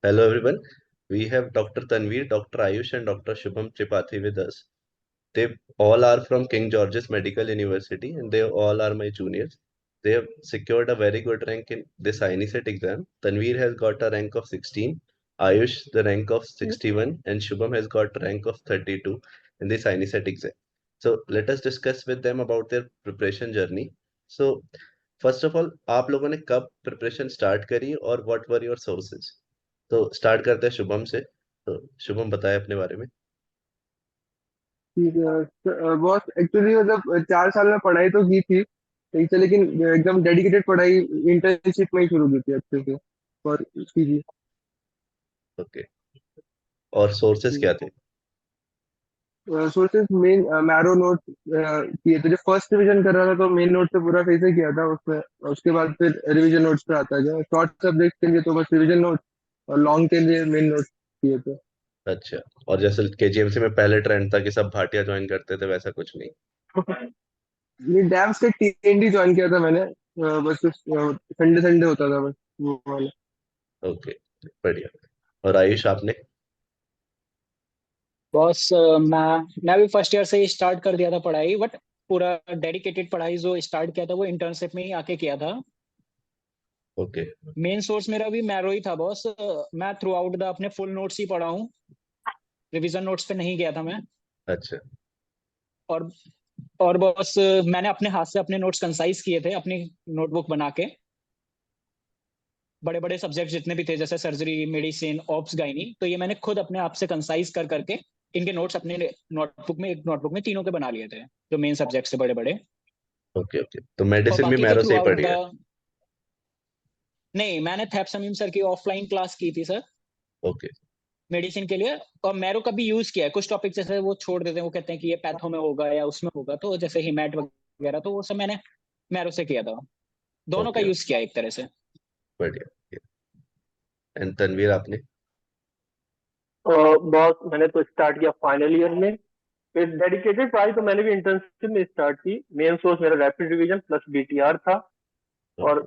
Hello everyone. We have Dr. Tanveer, Dr. Ayush, and Dr. Shubham Tripathi with us. They all are from King George's Medical University and they all are my juniors. They have secured a very good rank in this INICET exam. Tanveer has got a rank of 16, Ayush the rank of 61, and Shubham has got a rank of 32 in this INICET exam. So let us discuss with them about their preparation journey. So first of all, आप लोगों ने कब preparation start करी और what were your sources? तो start करते हैं शुभम से। तो शुभम बताए अपने बारे में। ठीक है बॉस। एक्चुअली मतलब 4 साल में पढ़ाई तो की थी ठीक है, लेकिन एकदम डेडिकेटेड पढ़ाई इंटर्नशिप में ही शुरू की थी अच्छे से और की थी। ओके। और सोर्सेज क्या थे? सोर्सेज मेन मैरो नोट किए थे। जब फर्स्ट रिवीजन कर रहा था तो मेन नोट से पूरा सही से किया था उसमें। उसके बाद फिर रिवीजन नोट्स पे आता है। शॉर्ट सब्जेक्ट के लिए तो बस रिवीजन नोट और लॉन्ग के लिए मेन नोट किए थे। अच्छा। और जैसे केजीएमसी में पहले ट्रेंड था कि सब भाटिया ज्वाइन करते थे, वैसा कुछ नहीं? ये डैम्स के टीएनडी ज्वाइन किया था मैंने। बस संडे संडे होता था बस वो वाला। ओके, बढ़िया। और आयुष आपने? बॉस मैं भी फर्स्ट ईयर से ही स्टार्ट कर दिया था पढ़ाई, बट पूरा डेडिकेटेड पढ़ाई जो स्टार्ट किया था वो इंटर्नशिप में ही आके किया था। ओके। मेन सोर्स मेरा भी मैरो ही था बॉस। मैं थ्रू आउट द अपने फुल नोट्स ही पढ़ा हूँ, रिवीजन नोट्स पे नहीं गया था मैं। अच्छा। और और बॉस मैंने अपने हाथ से अपने नोट्स कंसाइज किए थे अपनी नोटबुक बना के। बड़े बड़े सब्जेक्ट जितने भी थे जैसे सर्जरी, मेडिसिन, ऑप्स, गाइनी, तो ये मैंने खुद अपने आप से कंसाइज कर करके इनके नोट्स अपने नोटबुक में तीनों के बना लिए थे, जो मेन सब्जेक्ट से बड़े बड़े। ओके ओके, तो और मेडिसिन भी बाकी तो मैरो थ्रू से ही आउट पढ़ी द, है? नहीं मैंने थैप्समीम सर की ऑफलाइन क्लास की थी सर, ओके। मेडिसिन के लिए। और मैरो का भी यूज किया है। कुछ टॉपिक जैसे वो छोड़ देते हैं, वो कहते हैं कि ये पैथो में होगा या उसमें होगा, तो जैसे हिमैट वगैरह, तो वो सब मैंने मैरो से किया था। दोनों का ओके, यूज किया एक तरह से। बढ़िया। एंड तनवीर आपने? बहुत मैंने तो स्टार्ट किया फाइनल ईयर में। फिर डेडिकेटेड पढ़ाई तो मैंने भी इंटर्नशिप में स्टार्ट की। मेन सोर्स मेरा रैपिड रिवीजन प्लस बीटीआर था। और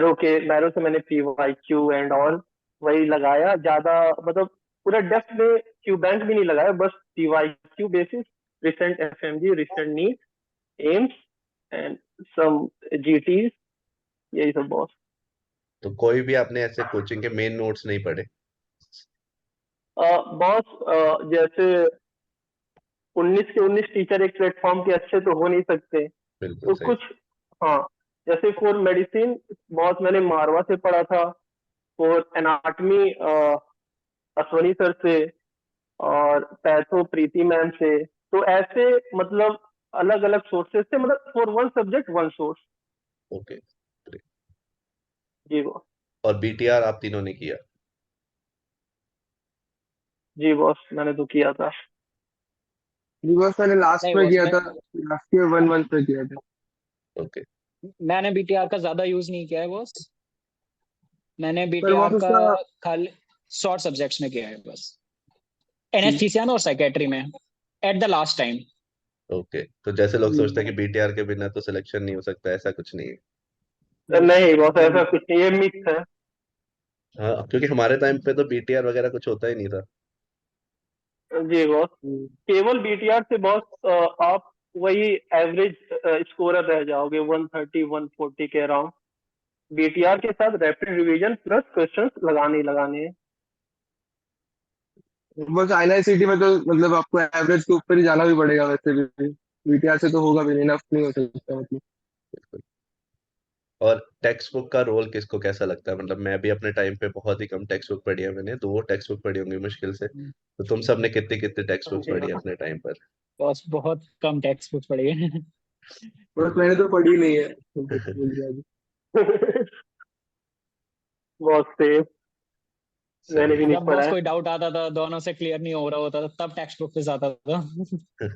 ओके। मैरो से मैंने पीवाईक्यू एंड ऑल वही लगाया ज्यादा, मतलब पूरा डेप्थ में क्यू बैंक भी नहीं लगाया, बस PYQ basis, recent FMG, recent NEET, AIIMS and some GTs, यही सब बॉस। तो कोई भी आपने ऐसे कोचिंग के मेन नोट्स नहीं पढ़े? बॉस जैसे 19 के 19 टीचर एक प्लेटफॉर्म के अच्छे तो हो नहीं सकते, बिल्कुल तो सही। कुछ, हाँ, जैसे फॉर मेडिसिन बहुत मैंने मारवा से पढ़ा था। फॉर एनाटमी अश्वनी सर से, और पैथो प्रीति मैम से। तो ऐसे मतलब अलग अलग सोर्सेस से, मतलब for one subject one source. Okay, great। जी बॉस। और बीटीआर आप तीनों ने किया? जी बॉस, मैंने तो किया था। रिवर्स मैंने लास्ट नहीं में बॉस, किया मैं था। लास्ट ईयर 1 मंथ में किया था। ओके। मैंने बीटीआर का ज्यादा यूज नहीं किया है बॉस। मैंने पर बीटीआर बहुत का उसका। खाली शॉर्ट सब्जेक्ट्स में किया है बस, एनेस्थीसिया और साइकेट्री में, at the last time. Okay, तो जैसे लोग सोचते हैं कि बीटीआर के बिना तो सिलेक्शन नहीं हो सकता, ऐसा कुछ नहीं है। नहीं बॉस, ऐसा कुछ नहीं, ये मिथ है। हाँ, क्योंकि हमारे टाइम पे तो बीटीआर वगैरह कुछ होता ही नहीं था। जी बॉस, केवल बीटीआर से बॉस आप वही एवरेज स्कोरर रह जाओगे, 130 140 के अराउंड। बीटीआर के साथ रैपिड रिवीजन प्लस क्वेश्चंस लगाने ही लगाने हैं। बस आईआईसीटी में तो मतलब आपको एवरेज के ऊपर ही जाना भी पड़ेगा वैसे भी। बीटीआर से तो होगा भी नहीं, इनफ नहीं हो सकता मतलब। बिल्कुल। और टेक्स्ट बुक का रोल किसको कैसा लगता है? मतलब मैं भी अपने टाइम पे बहुत ही कम टेक्स्ट बुक पढ़ी है, मैंने 2 टेक्स्ट बुक पढ़ी होंगी मुश्किल से। तो तुम सबने कितने कितने टेक्स्ट बुक्स जी पढ़ी है अपने टाइम पर? बॉस बहुत कम टेक्स्ट बुक पढ़ी है। बस मैंने तो पढ़ी नहीं है बोल दिया अभी। बहुत सेफ, मैंने सही भी नहीं जब पढ़ा बॉस है। कोई डाउट आता था, दोनों से क्लियर नहीं हो रहा होता था, तब टेक्स्ट बुक पे जाता था। है।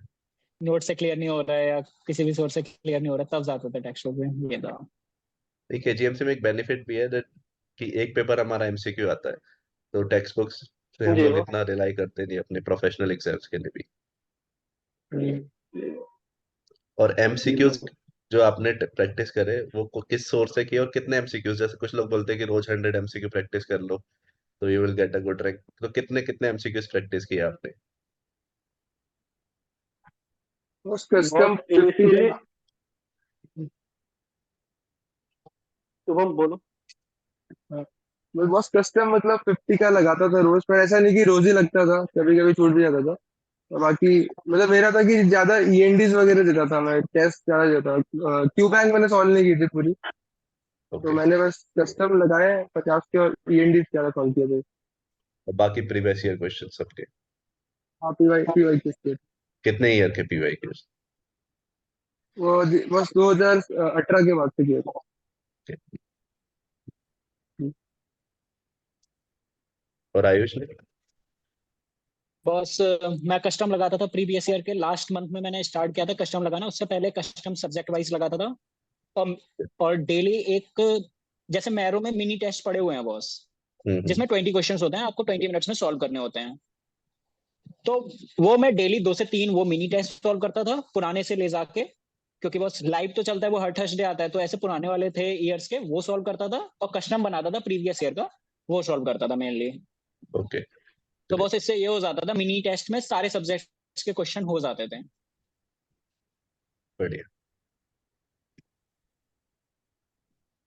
नोट से क्लियर नहीं हो रहा है या किसी भी सोर्स से क्लियर नहीं हो रहा, तब जाता था टेक्स्ट बुक में, ये था। देखिए जीएमसी में एक बेनिफिट भी है that कि एक पेपर हमारा एमसीक्यू आता है, तो टेक्स्ट बुक्स से हम जी लोग वो। इतना रिलाई करते नहीं अपने प्रोफेशनल एग्जाम्स के लिए भी। हम्म। और एमसीक्यूज जो आपने प्रैक्टिस करे वो किस सोर्स से की और कितने एमसीक्यूज, जैसे कुछ लोग बोलते हैं कि रोज 100 एमसीक्यू प्रैक्टिस कर लो तो you will get a good rank, तो कितने कितने एमसीक्यूज प्रैक्टिस किया आपने? बस कस्टम बहुत 50 इनिशियली। का। शुभम बोलो। हाँ, मैं बस कस्टम मतलब 50 का लगाता था रोज, पर ऐसा नहीं कि रोज ही लगता था, कभी कभी छूट भी जाता था। और बाकी मतलब मेरा था कि ज्यादा ईएनडीज वगैरह देता था, मैं टेस्ट ज्यादा देता था। क्यू बैंक मैंने सॉल्व नहीं की थी पूरी, तो ओके। मैंने बस कस्टम लगाए 50 के और ईएनडीज ज्यादा सॉल्व किए थे। और बाकी प्रीवियस ईयर क्वेश्चन सबके हाँ, पीवाई पीवाई के कितने ईयर के पीवाई क्यूज? बस 2018 के बाद से किए थे। और आयुष ने? बस मैं कस्टम लगाता था प्रीवियस ईयर के लास्ट मंथ में, मैंने स्टार्ट किया था कस्टम लगाना। उससे पहले कस्टम सब्जेक्ट वाइज लगाता था। और डेली एक, जैसे मैरो में मिनी टेस्ट पड़े हुए हैं बॉस, हम्म। जिसमें 20 क्वेश्चन होते हैं, आपको 20 मिनट्स में सॉल्व करने होते हैं। तो वो मैं डेली 2 से 3 वो मिनी टेस्ट सॉल्व करता था पुराने से ले जाके, क्योंकि बस लाइव तो चलता है, वो हर थर्सडे आता है, तो ऐसे पुराने वाले थे ईयर्स के, वो सॉल्व करता था। और कस्टम बनाता था प्रीवियस ईयर का, वो सॉल्व करता था मेनली। ओके, तो ग्रेट, बस इससे ये हो जाता था, मिनी टेस्ट में सारे सब्जेक्ट्स के क्वेश्चन हो जाते थे। बढ़िया।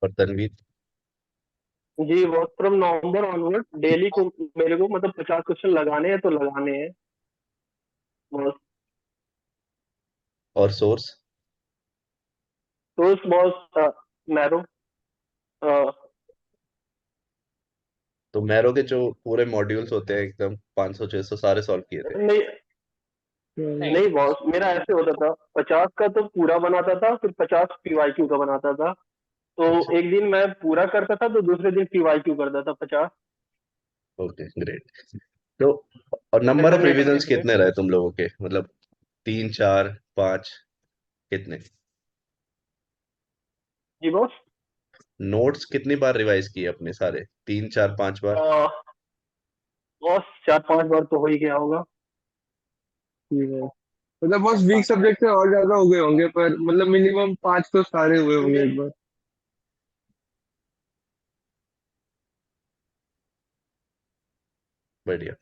और तनवीर? जी बहुत, फ्रॉम नवंबर ऑनवर्ड डेली को मेरे को मतलब 50 क्वेश्चन लगाने हैं तो लगाने हैं बस। और सोर्स? तो उस बॉस मैरो। तो मैरो के जो पूरे मॉड्यूल्स होते हैं एकदम 500 600 सारे सॉल्व किए थे? नहीं नहीं। नहीं बॉस, मेरा ऐसे होता था, 50 का तो पूरा बनाता था, फिर 50 पीवाईक्यू का बनाता था। तो अच्छा, एक दिन मैं पूरा करता था तो दूसरे दिन पीवाईक्यू करता था 50। Okay, great. तो और नंबर ऐसे ऑफ मेरे रिविजन्स थे पूरे। कितने रहे तुम लोगों के, मतलब 3 4 5, कितने? जी बॉस। नोट्स कितनी बार रिवाइज किए अपने सारे, 3 4 5 बार? बॉस 4-5 बार तो हो ही गया होगा। ठीक है, मतलब बस वीक 5 बार। सब्जेक्ट से और ज्यादा हो गए होंगे, पर मतलब मिनिमम 5 तो सारे हुए होंगे एक बार। बढ़िया।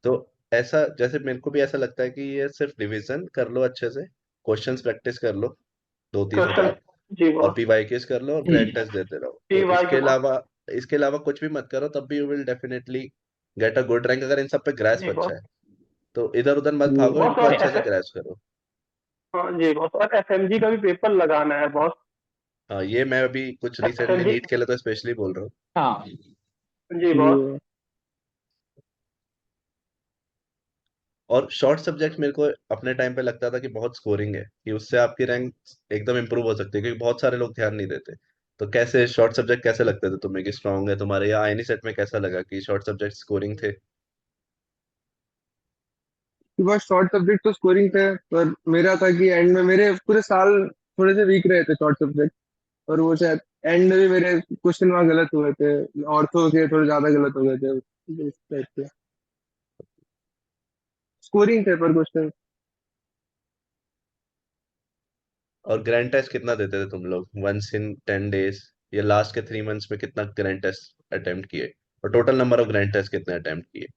तो ऐसा, जैसे मेरे को भी ऐसा लगता है कि ये सिर्फ रिवीजन कर लो अच्छे से, क्वेश्चंस प्रैक्टिस कर लो दो तीन क्वेश्चन। हजार जी और बॉस। पीवाईक्यूज कर लो और ग्रैंड टेस्ट देते रहो, तो पीवाईक्यू बॉस। इसके अलावा कुछ भी मत करो, तब भी you will definitely get a good rank, अगर इन सब पे ग्रेस्प जी अच्छा बॉस। है। तो इधर उधर मत हम्म, भागो, बॉस इनको और अच्छे एफ से ग्रेस्प करो। हाँ जी बॉस, और एफएमजी का भी पेपर लगाना है बॉस। हाँ, ये मैं अभी कुछ रिसेंटली एफएमजी। नीट के लिए तो स्पेशली बोल रहा हूँ। हाँ। जी बॉस। ये और शॉर्ट सब्जेक्ट मेरे को अपने टाइम पे लगता था कि बहुत स्कोरिंग है, कि उससे आपकी रैंक एकदम इंप्रूव हो सकती है, क्योंकि बहुत सारे लोग ध्यान नहीं देते। तो कैसे शॉर्ट सब्जेक्ट कैसे लगते थे तुम्हें कि स्ट्रांग है तुम्हारे, या आईनी सेट में कैसा लगा कि शॉर्ट सब्जेक्ट स्कोरिंग थे? बस शॉर्ट सब्जेक्ट तो स्कोरिंग थे, पर मेरा था कि एंड में मेरे पूरे साल थोड़े से वीक रहे थे शॉर्ट सब्जेक्ट, और वो शायद एंड में भी मेरे क्वेश्चन वहाँ गलत हुए थे, ऑर्थो के थोड़े ज्यादा गलत हो गए थे इस टाइप के। स्कोरिंग थे पर क्वेश्चन। और ग्रैंड टेस्ट कितना देते थे तुम लोग, 1 in 10 days, या लास्ट के 3 months में कितना ग्रैंड टेस्ट अटेम्प्ट किए, और total number of grand test कितने अटेम्प्ट किए?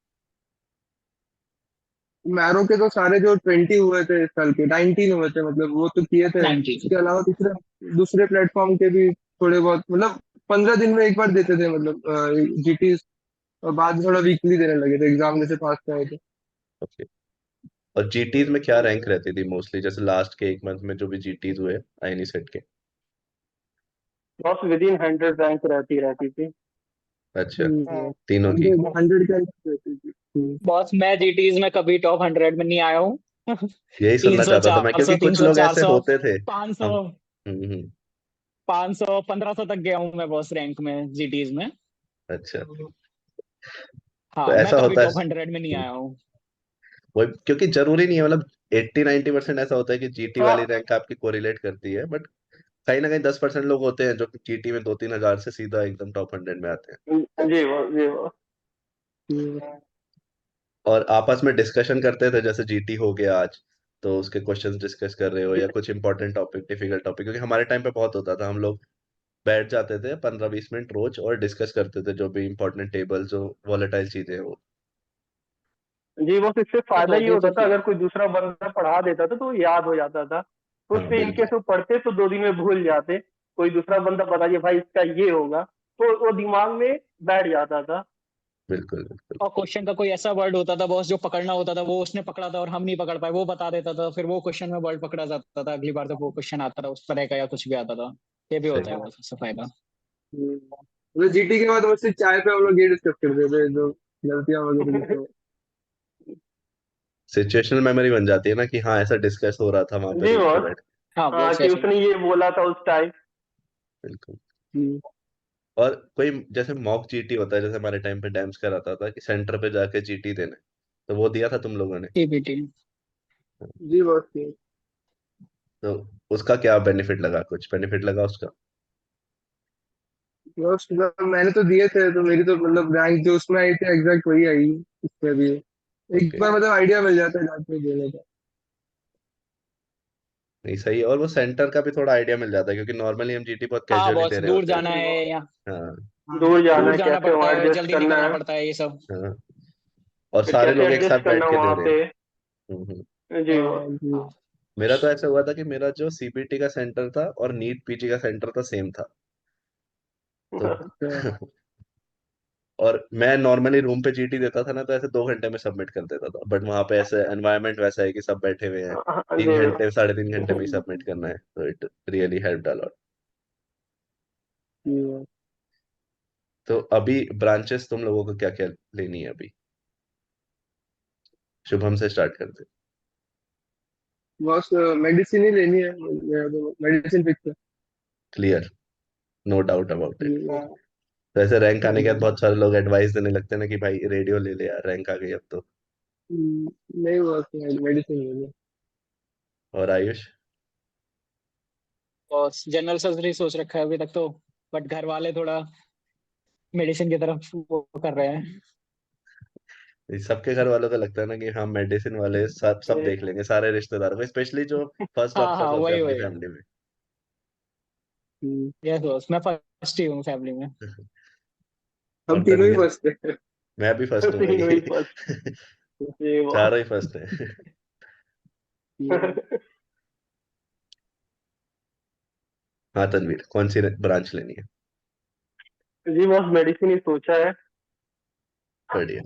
मैरो के तो सारे जो 20 हुए थे इस साल के, 19 हुए थे, मतलब वो तो किए थे। 90। उसके अलावा दूसरे दूसरे प्लेटफॉर्म के भी थोड़े बहुत, मतलब 15 दिन में एक बार देते थे, मतलब जीटी। और बाद में थोड़ा वीकली देने लगे थे, एग्जाम जैसे पास कराए थे। ओके। और जीटीज में क्या रैंक रहती थी मोस्टली, जैसे लास्ट के 1 month में जो भी जीटीज हुए आईनी सेट के? बॉस विद इन 100 रैंक रहती रहती थी। अच्छा, तीनों की? 100 100 के अंदर रहती थी। बॉस मैं जीटीज में कभी टॉप 100 में नहीं आया हूँ। यही तीन सुनना सौ चाहता था मैं, चार क्योंकि सौ तीन कुछ सौ लोग चार ऐसे सौ होते थे। पाँच हम सौ हम्म। 500 1500 तक गया हूँ मैं बॉस रैंक में जीटीज में। अच्छा, तो हाँ, मैं ऐसा कभी होता है। टॉप 100 में नहीं आया हूँ। वही, क्योंकि जरूरी नहीं है, मतलब 80 90% ऐसा होता है कि जीटी वाली हाँ रैंक आपकी कोरिलेट करती है, बट कहीं ना कहीं 10% लोग होते हैं जो कि जीटी में 2 3 हजार से सीधा एकदम टॉप 100 में आते हैं। जी बॉस। जी बॉस। हम्म, और आपस में डिस्कशन करते थे, जैसे जीटी हो गया आज, तो उसके क्वेश्चंस डिस्कस कर रहे हो या कुछ इंपॉर्टेंट टॉपिक, डिफिकल्ट टॉपिक, क्योंकि हमारे टाइम पे बहुत होता था, हम लोग बैठ जाते थे 15-20 मिनट रोज और डिस्कस करते थे जो भी इंपॉर्टेंट टेबल, जो वॉलेटाइल चीजें हैं वो। जी, बस इससे फायदा तो ये वो होता तो था, अगर कोई दूसरा बंदा पढ़ा देता था तो वो याद हो जाता था। कुछ हाँ भी बिल्कुल इनकेस वो पढ़ते तो 2 दिन में भूल जाते। कोई दूसरा बंदा बता दिया भाई इसका ये होगा, तो वो दिमाग में बैठ जाता था। बिल्कुल बिल्कुल। और क्वेश्चन का कोई ऐसा वर्ड होता था बॉस जो पकड़ना होता था, वो उसने पकड़ा था और हम नहीं पकड़ पाए, वो बता देता था, फिर वो क्वेश्चन में वर्ड पकड़ा जाता था, अगली बार जब वो क्वेश्चन आता था उस तरह का या कुछ भी आता था। ये भी होता सही। है बॉस, इससे फायदा। मतलब जीटी के बाद बस सिर्फ चाय पे हम लोग ये डिस्कस करते थे जो गलतियां वगैरह जो। सिचुएशनल मेमोरी बन जाती है ना कि हाँ ऐसा डिस्कस हो रहा था वहां पे जी रूम पे बॉस। बैठ के। हाँ हाँ, बॉस कि वैसे ही। उसने ये बोला था उस टाइम। बिल्कुल। हम्म, और कोई जैसे मॉक जीटी होता है, जैसे हमारे टाइम पे डैम्स कराता था कि सेंटर पे जाके जीटी देना, तो वो दिया था तुम लोगों ने? टीपीटी। जी बॉस जी। तो उसका क्या बेनिफिट लगा, कुछ बेनिफिट लगा उसका? बस मतलब मैंने तो दिए थे, तो मेरी तो मतलब रैंक जो उसमें आई थी एग्जैक्ट वही आई इसमें भी। एक ओके। बार मतलब आइडिया मिल जाता है जाके देने का। नहीं सही है, और वो सेंटर का भी थोड़ा आइडिया मिल जाता है, क्योंकि नॉर्मली हम जीटी बहुत हाँ कैजुअली दे बॉस, रहे दूर होते हैं। जाना जी है बॉस। या हाँ। दूर जाना दूर है, जाना कैसे पड़ता वहाँ है, एडजस्ट जल्दी करना निकलना है, पड़ता है, ये सब। हाँ, और फिर सारे कैसे लोग एक साथ एडजस्ट करना बैठ के दे वहाँ रहे हैं। पे। हम्म। जी बॉस। जी। मेरा तो ऐसा हुआ था कि मेरा जो सीबीटी का सेंटर था और नीट पीजी का सेंटर था, सेम था। तो अच्छा। और मैं नॉर्मली रूम पे जीटी देता था ना, तो ऐसे 2 घंटे में सबमिट कर देता था, बट वहां पे ऐसे एनवायरनमेंट वैसा है कि सब बैठे हुए हैं, तीन जी घंटे 3.5 घंटे में ही जी सबमिट करना है, तो it really helped a lot. Boss. तो अभी ब्रांचेस तुम लोगों को क्या क्या लेनी है अभी? शुभम से स्टार्ट करते बस मेडिसिन ही लेनी है, medicine fix clear, no doubt about it. है। तो ऐसे रैंक आने के बाद हम्म, बहुत सारे लोग एडवाइस देने लगते हैं ना कि भाई रेडियो ले ले यार, रैंक आ गई अब तो। नहीं बस मेडिसिन लेनी है। और आयुष? बॉस जनरल सर्जरी सोच रखा है अभी तक तो, बट घर वाले थोड़ा मेडिसिन की तरफ वो कर रहे हैं। सबके घर वालों का लगता है ना कि हाँ मेडिसिन वाले सब सब देख लेंगे, सारे रिश्तेदारों को, स्पेशली जो फर्स्ट हाँ डॉक्टर्स हाँ, होते हैं वही अपनी वही। फैमिली में। हम्म, यस बॉस, मैं फर्स्ट ही हूँ फैमिली में। हम और तीनों ही तनवीर? फर्स्ट है। मैं भी फर्स्ट हूँ तीनों ही भाई। फर्स्ट। जी बॉस। चारों ही फर्स्ट है। हाँ तनवीर, कौन सी ब्रांच लेनी है? जी बॉस, मेडिसिन ही सोचा है। बढ़िया।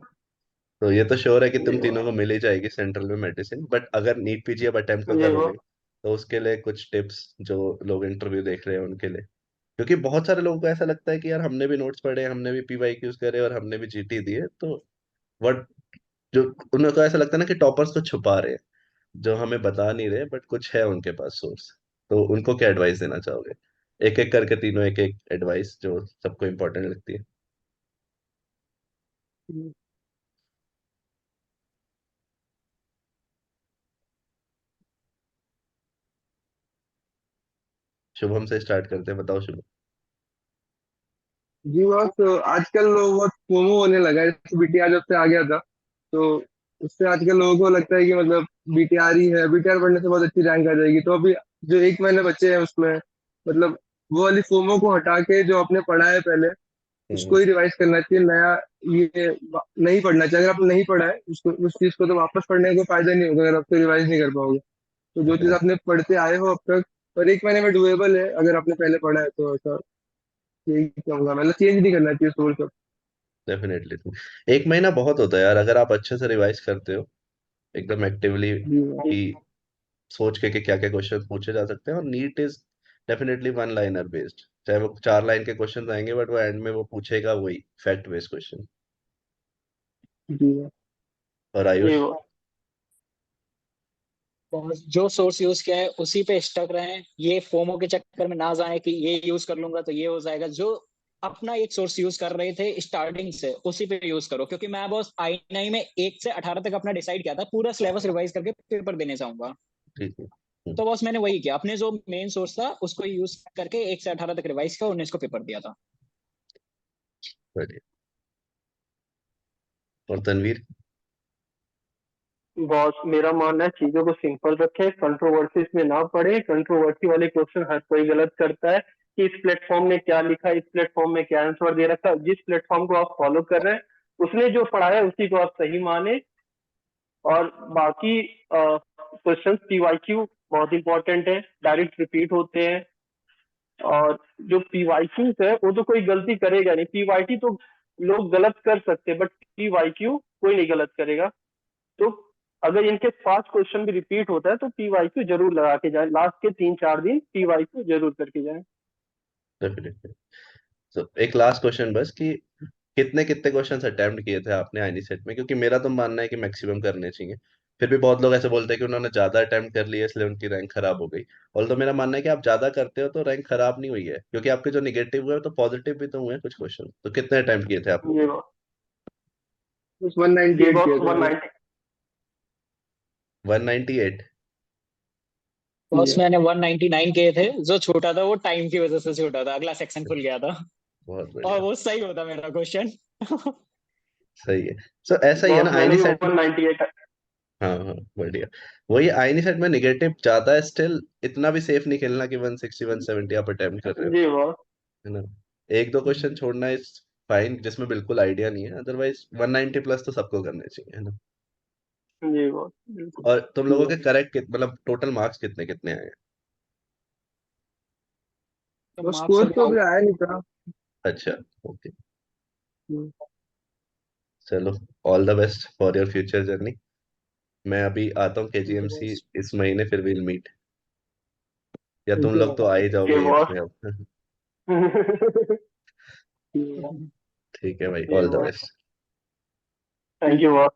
तो ये तो श्योर है कि जी तुम तीनों बॉस। को मिल ही जाएगी सेंट्रल में मेडिसिन, बट अगर नीट पीजी अब अटेम्प्ट जी करोगे बॉस। तो उसके लिए कुछ टिप्स, जो लोग इंटरव्यू देख रहे हैं उनके लिए, क्योंकि बहुत सारे लोगों को ऐसा लगता है कि यार हमने भी नोट्स पढ़े, हमने भी पीवाईक्यूज करे और हमने भी जीटी दिए, तो व्हाट, जो उनको ऐसा लगता है ना कि टॉपर्स को छुपा रहे हैं, जो हमें बता नहीं रहे, बट कुछ है उनके पास सोर्स। तो उनको क्या एडवाइस देना चाहोगे? एक एक करके तीनों एक एक एडवाइस जो सबको इम्पोर्टेंट लगती है। शुभम से स्टार्ट करते हैं, बताओ शुभम। जी बस तो आजकल लोग बहुत फोमो होने लगा है, जैसे बीटीआर जब से आ गया था, तो उससे आजकल लोगों को लगता है कि मतलब बीटीआर ही है, बीटीआर पढ़ने से बहुत अच्छी रैंक आ जाएगी। तो अभी जो 1 महीने बच्चे हैं उसमें मतलब वो वाली फोमो को हटा के जो आपने पढ़ा है पहले उसको हम्म। ही रिवाइज करना चाहिए। नया ये नहीं पढ़ना चाहिए। अगर आपने नहीं पढ़ा है उसको, उस चीज को, तो वापस पढ़ने का फायदा नहीं होगा अगर आप तो रिवाइज नहीं कर पाओगे। तो जो चीज आपने पढ़ते आए हो अब तक, और 1 महीने में डुएबल है अगर आपने पहले पढ़ा है, तो ऐसा यही कहूंगा। मतलब चेंज नहीं करना चाहिए सोर्स अब। डेफिनेटली। एक महीना बहुत होता है यार, अगर आप अच्छे से रिवाइज करते हो एकदम एक्टिवली, जी कि सोच के कि क्या क्या क्वेश्चन पूछे जा सकते हैं। और NEET is definitely one liner based, चाहे वो 4 लाइन के क्वेश्चन आएंगे, बट वो एंड में वो पूछेगा वही फैक्ट बेस्ड क्वेश्चन। जी और जी आयुष? बॉस। बॉस जो सोर्स यूज किया है उसी पे स्टक रहे, ये फोमो के चक्कर में ना जाए कि ये यूज कर लूंगा तो ये हो जाएगा। जो अपना एक सोर्स यूज कर रहे थे स्टार्टिंग से उसी पे यूज करो, क्योंकि मैं बॉस आई में 1 से 18 तक अपना डिसाइड किया था, पूरा सिलेबस रिवाइज करके पेपर देने चाहूंगा। ठीक है। तो बॉस मैंने वही किया, अपने जो मेन सोर्स था उसको यूज करके 1 से 18 तक रिवाइज किया, 19 को पेपर दिया था। बढ़िया। और तनवीर? बॉस मेरा मानना है चीजों को सिंपल रखें, कंट्रोवर्सीज में ना पड़े। कंट्रोवर्सी वाले क्वेश्चन हर कोई गलत करता है कि इस प्लेटफॉर्म ने क्या लिखा, इस प्लेटफॉर्म में क्या आंसर दे रखा है। जिस प्लेटफॉर्म को आप फॉलो कर रहे हैं उसने जो पढ़ाया है उसी को आप सही माने। और बाकी क्वेश्चन पीवाईक्यू बहुत इंपॉर्टेंट है, डायरेक्ट रिपीट होते हैं। और जो पीवाईक्यूज है वो तो कोई गलती करेगा नहीं, पीवाईटी तो लोग गलत कर सकते हैं बट पीवाईक्यू कोई नहीं गलत करेगा। तो अगर इनके 5 क्वेश्चन भी रिपीट होता है तो पीवाईक्यू जरूर लगा के जाए, लास्ट के 3-4 दिन पीवाईक्यू जरूर करके जाए। डेफिनेटली। तो एक लास्ट क्वेश्चन बस कि कितने कितने क्वेश्चंस अटेम्प्ट किए थे आपने आईनी सेट में, क्योंकि मेरा तो मानना है कि मैक्सिमम करने चाहिए। फिर भी बहुत लोग ऐसे बोलते हैं कि उन्होंने ज्यादा अटेम्प्ट कर लिए इसलिए उनकी रैंक खराब हो गई। और तो मेरा मानना है कि आप ज्यादा करते हो तो रैंक खराब नहीं हुई है, क्योंकि आपके जो निगेटिव हुए तो पॉजिटिव भी तो हुए हैं कुछ क्वेश्चन। तो कितने अटेम्प्ट किए थे आपने? ये बॉस, बस ये 198 बॉस किया था मैंने। 190। 198? Boss Yeah. मैंने 199 किए थे, जो छोटा था वो टाइम की वजह से छोटा था, अगला सेक्शन खुल गया था। बहुत और बढ़िया। वो सही होता मेरा क्वेश्चन। सही है। सो ऐसा ही है ना बॉस मैंने आईनी भी सेट में। 198। हाँ हाँ, बढ़िया। वही आईनी सेट में निगेटिव ज्यादा है, स्टिल इतना भी सेफ नहीं खेलना कि 160 170 आप अटेम्प्ट कर रहे हो, जी बॉस। है ना। एक दो क्वेश्चन छोड़ना इज फाइन जिसमें बिल्कुल आइडिया नहीं है, अदरवाइज 190 प्लस तो सबको करने चाहिए, है ना। जी बॉस बिल्कुल। और तुम लोगों Yeah. के करेक्ट मतलब टोटल मार्क्स कितने कितने आए हैं? तो बस मार्क्स स्कोर अभी तो अभी आया नहीं था। अच्छा, ओके। हम्म, चलो, all the best for your future journey. मैं अभी आता हूँ केजीएमसी बॉस। इस महीने, फिर विल मीट। या तुम thank you लोग तो आ ही ओके जाओगे बॉस। इसमें अब। Yeah. ठीक है भाई, जी all the boss, best. Thank you boss.